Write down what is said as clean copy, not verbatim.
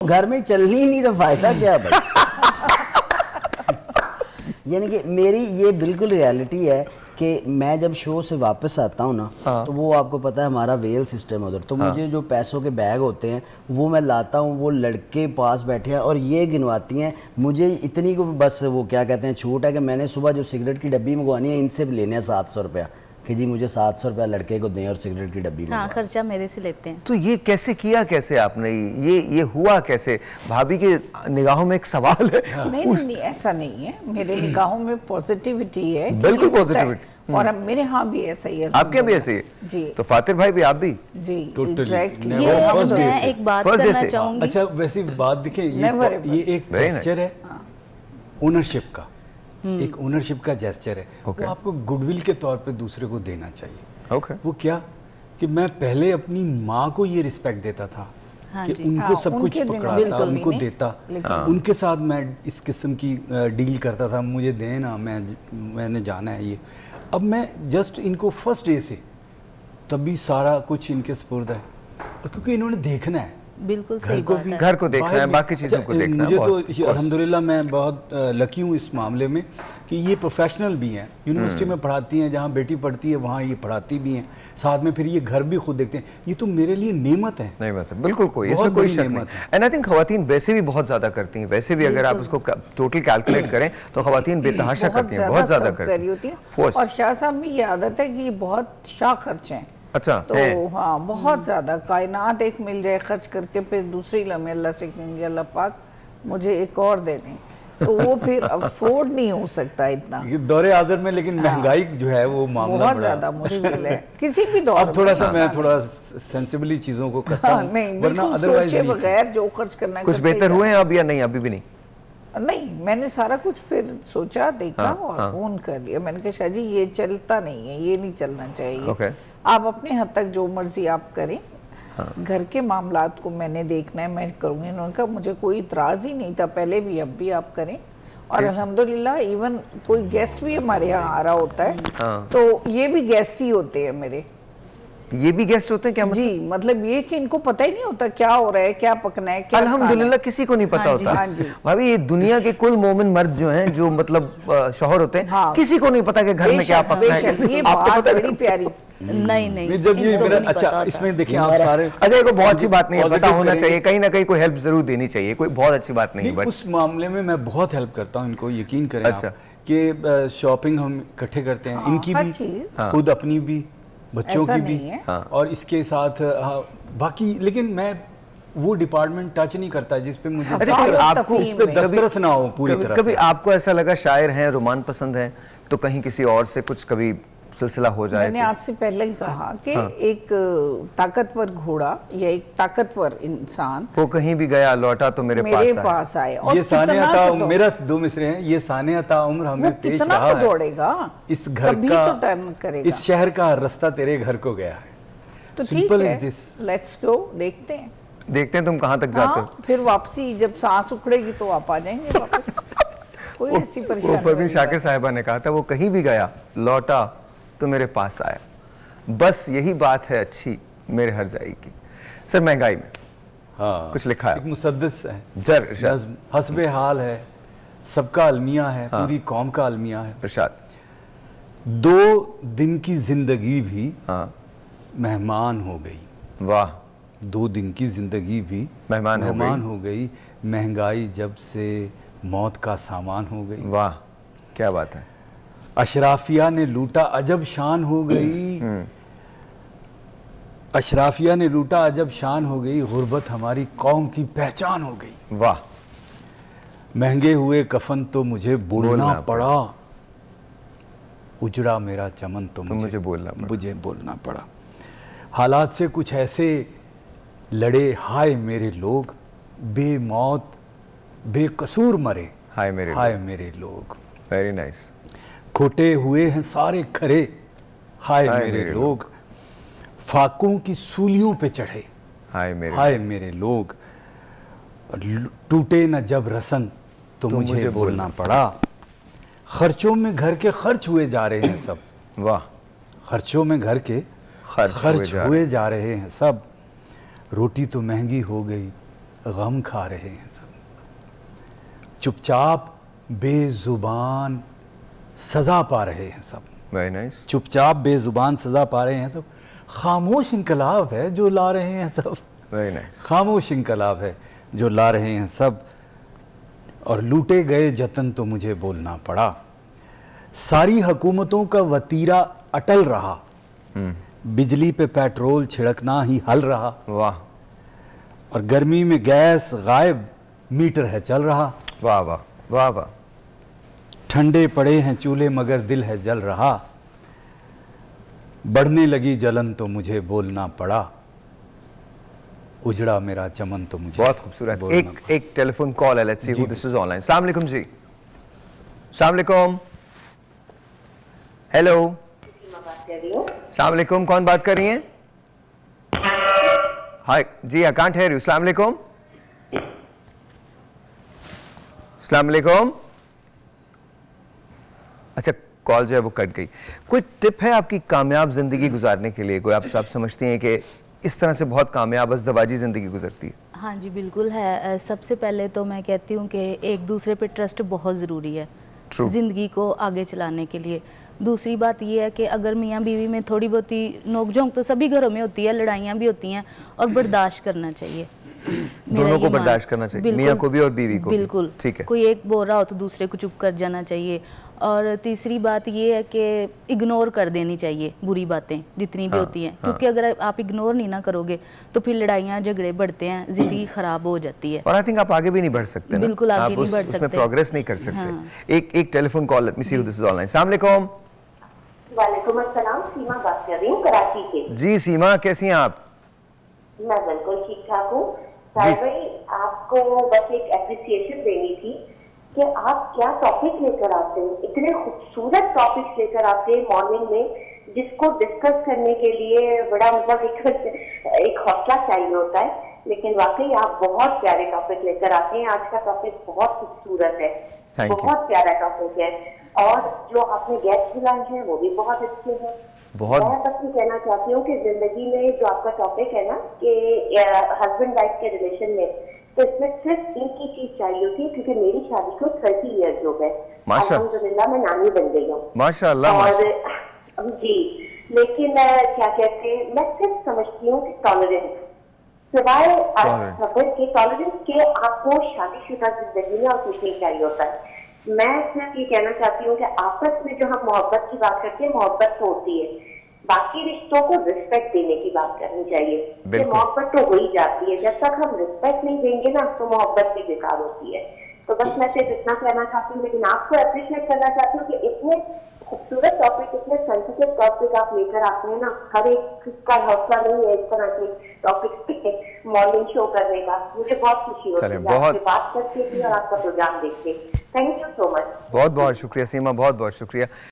घर में चलनी नहीं तो फायदा क्या भाई। यानी कि मेरी ये बिल्कुल रियलिटी है कि मैं जब शो से वापस आता हूँ ना, तो वो आपको पता है हमारा वेल सिस्टम है उधर, तो मुझे जो पैसों के बैग होते हैं वो मैं लाता हूँ, वो लड़के पास बैठे हैं और ये गिनवाती हैं। मुझे इतनी को बस वो क्या कहते हैं छूट है कि मैंने सुबह जो सिगरेट की डब्बी मंगवानी है इनसे भी लेने हैं 700 रुपया कि जी मुझे 700 रुपया लड़के को दें और सिगरेट की डब्बी में। हाँ, खर्चा मेरे से लेते हैं। तो ये कैसे किया, कैसे आपने ये हुआ कैसे? भाभी के निगाहों में एक सवाल है। नहीं नहीं, ऐसा नहीं है, मेरे निगाहों में पॉजिटिविटी है, बिल्कुल पॉजिटिविटी, और अब मेरे यहाँ भी ऐसा ही है। आपके भी ऐसे ही जी? तो फातिर भाई भी, आप भी जी? टोटली। मैं एक बात करना चाहूंगी। अच्छा वैसी बात देखिए, ये एक जेस्चर है ओनरशिप का, एक ओनरशिप का जेस्चर है। वो आपको गुडविल के तौर पे दूसरे को देना चाहिए। वो क्या कि मैं पहले अपनी माँ को ये रिस्पेक्ट देता था कि उनको सब कुछ पकड़ाता, उनको देता, उनके साथ मैं इस किस्म की डील करता था, मुझे देना, मैंने जाना है ये। अब मैं जस्ट इनको फर्स्ट डे से तभी सारा कुछ इनके सुपुर्द है, क्योंकि इन्होंने देखना है, बिल्कुल घर को भी, घर को देखना है, बाकी चीज़ों को देखना है। मुझे तो अल्हम्दुलिल्लाह मैं बहुत लकी हूँ इस मामले में कि ये प्रोफेशनल भी हैं, यूनिवर्सिटी में पढ़ाती हैं, जहाँ बेटी पढ़ती है वहाँ ये पढ़ाती भी हैं, साथ में फिर ये घर भी खुद देखते हैं। ये तो मेरे लिए नेमत है। नेमत है, बिल्कुल, कोई इसमें कोई शक नहीं। एंड आई थिंक खवातीन वैसे भी बहुत ज़्यादा करती हैं, वैसे भी अगर आप उसको टोटल कैलकुलेट करें तो खवातीन बेतहाशा करती हैं, बहुत ज़्यादा करती हैं। और शाह साहब में ये आदत है कि बहुत शाह खर्च हैं। अच्छा, तो हाँ, बहुत ज़्यादा कायनात एक मिल जाए खर्च करके, फिर दूसरी लम्हे अल्लाह से कहेंगे अल्लाह पाक मुझे एक और दे दें, तो वो फिर अफोर्ड नहीं हो सकता इतना दौरे आदर में। लेकिन महंगाई जो है वो मामला बहुत ज़्यादा मुश्किल है किसी भी दौर। अब थोड़ा सा मैं थोड़ा सेंसिबली चीज़ों को करता हूँ, वरना अदरवाइज बगैर जो खर्च करना। कुछ बेहतर हुए हैं अब या नहीं? अभी भी नहीं? नहीं, मैंने सारा कुछ फिर सोचा, देखा और फोन कर लिया। मैंने कहा शाह जी ये चलता नहीं है, ये नहीं चलना चाहिए, आप अपने हद तक जो मर्जी आप करें, घर के मामलात को मैंने देखना है, मैं करूँगी। उन्होंने कहा मुझे कोई इतराज़ ही नहीं था पहले भी, अब भी आप करें। और अल्हम्दुलिल्लाह इवन कोई गेस्ट भी हमारे यहाँ आ रहा होता है तो ये भी गेस्ट ही होते हैं मेरे। ये भी गेस्ट होते हैं क्या? जी, मतलब ये कि इनको पता ही नहीं होता क्या हो रहा है, क्या पकना है, क्या अल्हम्दुलिल्लाह किसी को नहीं पता होता। भाभी ये दुनिया के कुल मोमिन मर्द जो हैं, जो मतलब शौहर होते हैं, किसी को नहीं पता कि घर में क्या पकना है। ये बात बड़ी प्यारी। नहीं जब ये मेरा अच्छा इसमें देखिए आप सारे, अच्छा एक बहुत अच्छी बात नहीं है, पता होना चाहिए, कहीं ना कहीं कोई हेल्प जरूर देनी चाहिए, कोई बहुत अच्छी बात नहीं है। उस मामले में मैं बहुत हेल्प करता हूँ इनको, यकीन करें आप कि शॉपिंग हम इकट्ठे करते हैं, इनकी भी, खुद अपनी भी, बच्चों की भी, और इसके साथ बाकी। लेकिन मैं वो डिपार्टमेंट टच नहीं करता जिसपे मुझे आपको इस पे दस्तरस ना हो पूरी तरह से। कभी आपको ऐसा लगा शायर हैं, रोमान पसंद है, तो कहीं किसी और से कुछ कभी सिलसिला हो जाए? मैंने आपसे पहले ही कहा कि एक ताकतवर घोड़ा या एक ताकतवर इंसान वो कहीं भी गया लौटा तो मेरे पास आए। ये सानिया मेरा दो मिसरे हैं, ये सानिया ता उम्र हमें पेश रहा है, दौड़ेगा इस घर का, तो टर्न करेगा, इस शहर का रास्ता तेरे घर को गया है। तो ठीक है, लेट्स गो, देखते हैं तुम कहाँ तक जाते हो। फिर वापसी जब सांस उखड़ेगी तो आप आ जाएंगे वापस। कोई ऐसी परेशानी ऊपर भी शाकिर साहिबा ने कहा था, वो कहीं भी गया लौटा तो मेरे पास आया, बस यही बात है अच्छी मेरे हर जाई की। सर महंगाई में कुछ लिखा है, एक मुसद्दस है, हस्बे हाल है, सबका अलमिया है, पूरी कौम का अलमिया है। इरशाद, 2 दिन की जिंदगी भी मेहमान हो गई। वाह, 2 दिन की जिंदगी भी मेहमान हो गई, महंगाई जब से मौत का सामान हो गई। वाह, क्या बात है। अशराफिया ने लूटा अजब शान हो गई, अशराफिया ने लूटा अजब शान हो गई, गुर्बत हमारी कौम की पहचान हो गई। वाह, महंगे हुए कफन तो मुझे बोलना पड़ा, उजड़ा मेरा चमन तो मुझे बोलना पड़ा। हालात से कुछ ऐसे लड़े हाय मेरे लोग, बेमौत बेकसूर मरे हाय मेरे लोग। Very nice. खोटे हुए हैं सारे खरे हाय मेरे लोग, फाकों की सूलियों पे चढ़े हाय मेरे लोग, टूटे न जब रसन तो मुझे बोलना पड़ा। खर्चों में घर के खर्च हुए जा रहे हैं सब। वाह, खर्चों में घर के खर्च हुए जा रहे हैं सब। रोटी तो महंगी हो गई, गम खा रहे हैं सब, चुपचाप बेजुबान सजा पा रहे हैं सब। Very nice. चुपचाप बेजुबान सजा पा रहे हैं सब, खामोश इनकलाब है जो ला रहे हैं सब। Very nice. खामोश इनकलाब है जो ला रहे हैं सब, और लूटे गए जतन तो मुझे बोलना पड़ा। सारी हुकूमतों का वतीरा अटल रहा, बिजली पे पेट्रोल छिड़कना ही हल रहा। वाह। और गर्मी में गैस गायब, मीटर है चल रहा। वाह वाह वाह वाह। ठंडे पड़े हैं चूल्हे मगर दिल है जल रहा, बढ़ने लगी जलन तो मुझे बोलना पड़ा, उजड़ा मेरा चमन तो मुझे। बहुत खूबसूरत। एक टेलीफोन कॉल है, let's see who this is online. अस्सलाम वालेकुम जी। अस्सलाम वालेकुम। हेलो। अस्सलाम वालेकुम, कौन बात कर रही हैं? हाय जी, आई कांट हियर यू। अस्सलाम वालेकुम। अस्सलाम वालेकुम। अच्छा, कॉल जो है वो कट गई। कोई टिप है आपकी कामयाब जिंदगी गुजारने के लिए? कोई आप समझती हैं कि इस तरह से बहुत कामयाब अज़दवाजी ज़िंदगी गुजरती है? हाँ जी बिल्कुल है। सबसे पहले तो मैं कहती हूँ कि एक दूसरे पे ट्रस्ट बहुत ज़रूरी है ज़िंदगी को आगे चलाने के लिए। दूसरी बात यह है कि अगर मियाँ बीवी में थोड़ी बहुत ही नोक-झोंक तो सभी घरों में होती है, लड़ाइयाँ भी होती हैं, और बर्दाश्त करना चाहिए। दोनों को बर्दाश्त करना चाहिए, मियाँ को भी और बीवी को। बिल्कुल, ठीक है। कोई एक बोल रहा हो तो दूसरे को चुप कर जाना चाहिए। और तीसरी बात ये है कि इग्नोर कर देनी चाहिए बुरी बातें जितनी भी होती हैं, क्योंकि अगर आप इग्नोर नहीं ना करोगे तो फिर लड़ाइयाँ झगड़े बढ़ते हैं, जिंदगी खराब हो जाती है। और आई थिंक आप आगे भी नहीं बढ़ सकते। बिल्कुल आगे नहीं बढ़ सकते, उसमें प्रोग्रेस नहीं कर सकते। एक telephone call, let me see who this is online. अस्सलाम वालेकुम। वालेकुम अस्सलाम, सीमा बात कर रही हूँ कराची से। जी सीमा, कैसी हैं आप? मैं बिल्कुल ठीक ठाक हूँ। भाई आपको बस एक एप्रिसिएशन देनी थी कि आप क्या टॉपिक लेकर आते हैं, इतने खूबसूरत टॉपिक्स लेकर आते हैं मॉर्निंग में, जिसको डिस्कस करने के लिए बड़ा मतलब एक हौसला चाहिए होता है। लेकिन वाकई आप बहुत प्यारे टॉपिक लेकर आते हैं। आज का टॉपिक बहुत खूबसूरत है, बहुत प्यारा टॉपिक है, और जो आपने गेस्ट बुलाए हैं वो भी बहुत अच्छे हैं। मैं बस ये कहना चाहती हूँ कि जिंदगी में जो आपका टॉपिक है ना कि हस्बैंड वाइफ के रिलेशन में, तो इसमें सिर्फ इनकी चीज चाहिए होती है, क्योंकि मेरी शादी को 30 ईयर्स हो गए, अल्हम्दुलिल्लाह मैं नानी बन गई हूँ माशाअल्लाह। और जी, लेकिन क्या कहते हैं, मैं सिर्फ समझती हूँ कि टॉलरेंस, सिवाय सब्र के, टॉलरेंस के आपको शादीशुदा जिंदगी में और कुछ नहीं चाहिए होता है। मैं सिर्फ ये कहना चाहती हूँ कि आपस में जो हम मोहब्बत की बात करते हैं, मोहब्बत तो होती है, बाकी रिश्तों को रिस्पेक्ट देने की बात करनी चाहिए। मोहब्बत तो हो ही जाती है, जब तक हम रिस्पेक्ट नहीं देंगे ना तो मोहब्बत भी बेकार होती है। तो बस मैं सिर्फ इतना कहना चाहती हूँ, लेकिन आपको अप्रिशिएट करना चाहती हूँ कि इतने खूबसूरत टॉपिक, इतने सेंसिटिव टॉपिक आप लेकर आते हैं ना। हर एक का हौसला नहीं है इस तरह के टॉपिक पे मॉर्निंग शो करने का। मुझे बहुत खुशी होती है आपसे बात करके भी और आपका प्रोग्राम देख के। Thank you so much. बहुत बहुत शुक्रिया सीमा, बहुत बहुत शुक्रिया।